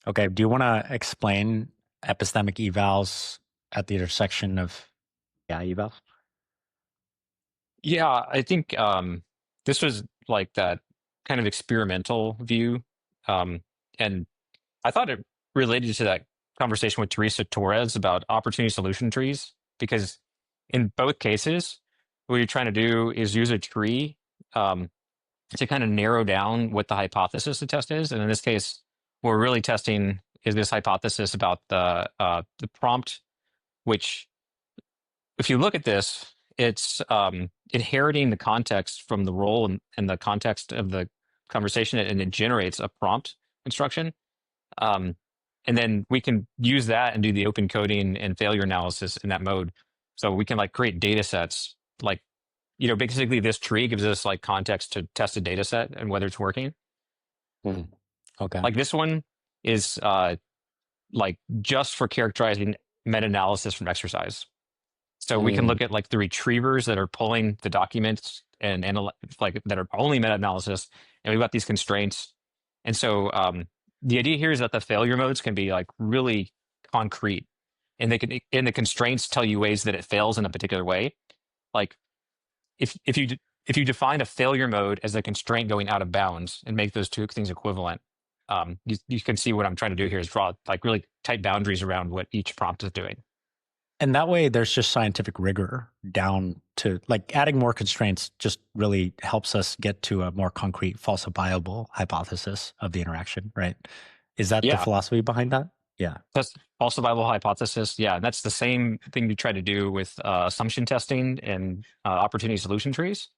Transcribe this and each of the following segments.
Okay. Do you want to explain epistemic evals at the intersection of evals? Yeah, I think this was like that kind of experimental view. Um, and I thought it related to that conversation with Teresa Torres about opportunity solution trees, because in both cases, what you're trying to do is use a tree um, to kind of narrow down what the hypothesis the test is. And in this case, what we're really testing is this hypothesis about the prompt, which if you look at this, it's inheriting the context from the role and the context of the conversation, and it generates a prompt instruction. Um, and then we can use that and do the open coding and failure analysis in that mode. So we can like create data sets. Like, basically this tree gives us like context to test a data set and whether it's working. Hmm. Okay. Like this one is like just for characterizing meta-analysis from exercise. So we can Mm. look at like the retrievers that are pulling the documents and like that are only meta-analysis, and we've got these constraints. And so the idea here is that the failure modes can be like really concrete, and the constraints tell you ways that it fails in a particular way. Like if you define a failure mode as a constraint going out of bounds and make those two things equivalent, you can see what I'm trying to do here is draw like really tight boundaries around what each prompt is doing. And that way, there's just scientific rigor down to like adding more constraints just really helps us get to a more concrete falsifiable hypothesis of the interaction, right? Is that the Yeah. philosophy behind that? Yeah. That's falsifiable hypothesis. Yeah, and that's the same thing you try to do with assumption testing and opportunity solution trees.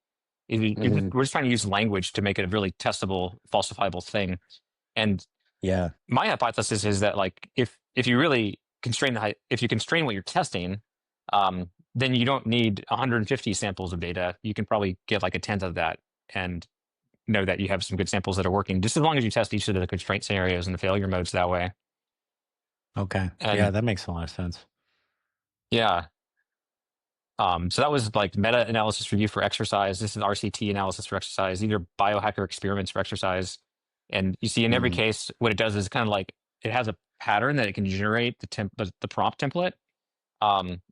Hmm. We're just trying to use language to make it a really testable, falsifiable thing. And Yeah. my hypothesis is that like if you really constrain if you constrain what you're testing, then you don't need 150 samples of data. You can probably get like a tenth of that and know that you have some good samples that are working. Just as long as you test each of the constraint scenarios and the failure modes that way. Okay. Yeah, And that makes a lot of sense. yeah. So that was like meta-analysis review for exercise. This is RCT analysis for exercise. These are biohacker experiments for exercise. And you see in every Hmm. case, what it does is kind of like it has a pattern that it can generate the prompt template.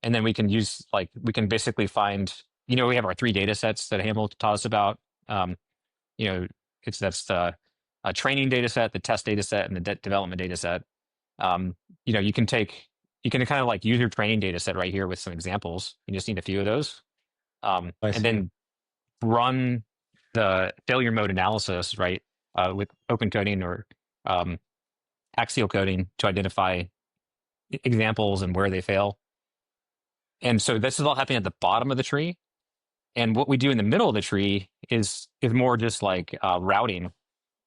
And then we can use like we can basically find, we have our three data sets that Hamilton taught us about. Um, you know, that's the training data set, the test data set, and the development data set. You can you can kind of like use your training data set right here with some examples. You just need a few of those. I And see. then run the failure mode analysis, right, with open coding or um, axial coding to identify examples and where they fail. And so this is all happening at the bottom of the tree. And what we do in the middle of the tree is more just like routing.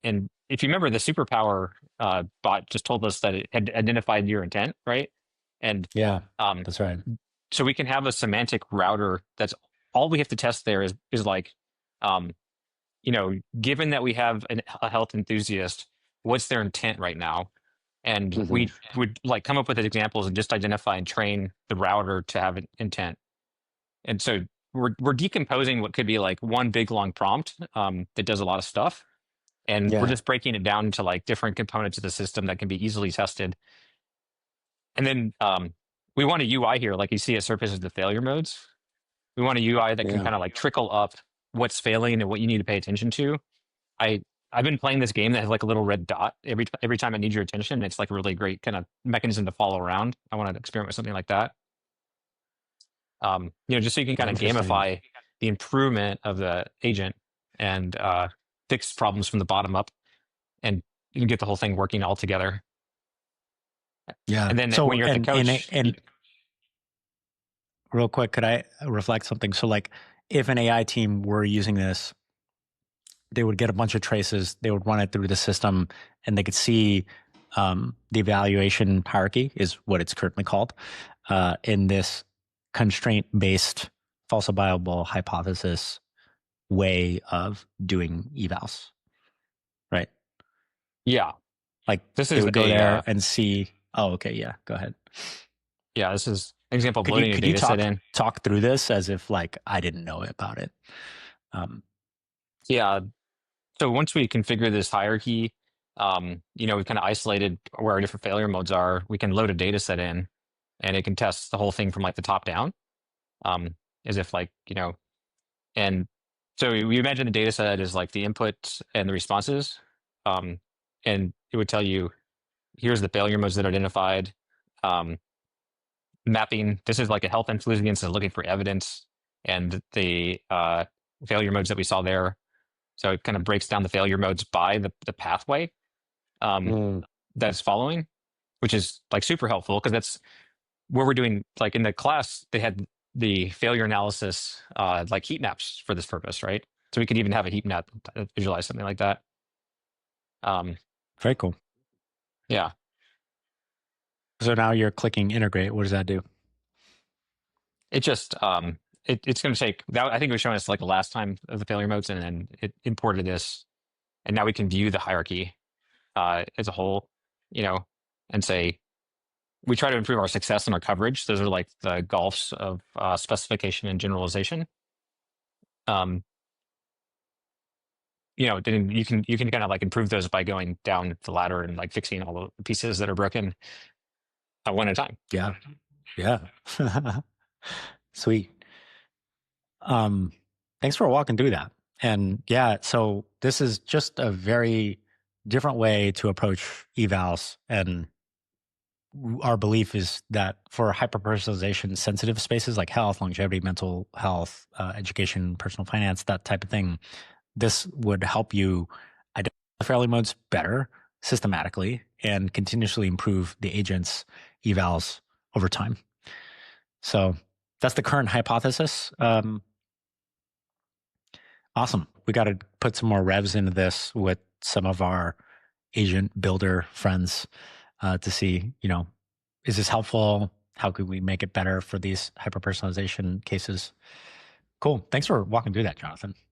And if you remember, the superpower bot just told us that it had identified your intent, right? And Yeah, um, that's right. so we can have a semantic router that's all we have to test there is like, um, given that we have a health enthusiast, what's their intent right now? And Hmm. we would like come up with examples and just identify and train the router to have an intent. And so we're decomposing what could be like one big long prompt that does a lot of stuff, and we're Yeah, just breaking it down into like different components of the system that can be easily tested. And then we want a UI here, like you see at surfaces the failure modes. We want a UI that can yeah. kind of like trickle up what's failing and what you need to pay attention to. I I've been playing this game that has like a little red dot every time I need your attention. It's like a really great kind of mechanism to follow around. I want to experiment with something like that. Just so you can kind of Interesting. gamify the improvement of the agent and fix problems from the bottom up, and you can get the whole thing working all together. Yeah. And then when So, you're at the coach, and real quick, could I reflect something? So, like, if an AI team were using this, they would get a bunch of traces, they would run it through the system, and they could see the evaluation hierarchy, is what it's currently called, in this constraint-based falsifiable hypothesis way of doing evals, right? yeah, Like, this they is would go a there and see. Oh, okay, yeah, go ahead. this is an example of Could you loading a could you data set talk in. talk through this as if like I didn't know about it? Um, Yeah, so once we configure this hierarchy, We've kind of isolated where our different failure modes are. We can load a data set in, and it can test the whole thing from like the top down, um, as if like, and so we imagine the data set is like the input and the responses, um, and it would tell you, here's the failure modes that are identified. Um, Mapping, this is like a health influence and looking for evidence, and the failure modes that we saw there. So it kind of breaks down the failure modes by the pathway that's following, which is like super helpful because that's where we're doing, like in the class, they had the failure analysis like heat maps for this purpose, right? So we could even have a heat map visualize something like that. Very cool. Yeah. So now you're clicking integrate. What does that do? It just it's going to take that. I think it was showing us like the last time of the failure modes, and then it imported this, and now we can view the hierarchy as a whole, and say we try to improve our success and our coverage. Those are like the golfs of specification and generalization. Then you can kind of like improve those by going down the ladder and like fixing all the pieces that are broken one at a time. Yeah. Yeah. Sweet. Thanks for walking through that. And yeah, so this is just a very different way to approach evals. And our belief is that for hyper-personalization sensitive spaces like health, longevity, mental health, education, personal finance, that type of thing, this would help you identify failure modes better systematically and continuously improve the agent's evals over time. So that's the current hypothesis. Awesome. We got to put some more revs into this with some of our agent builder friends to see, is this helpful? How could we make it better for these hyper-personalization cases? Cool. Thanks for walking through that, Jonathan.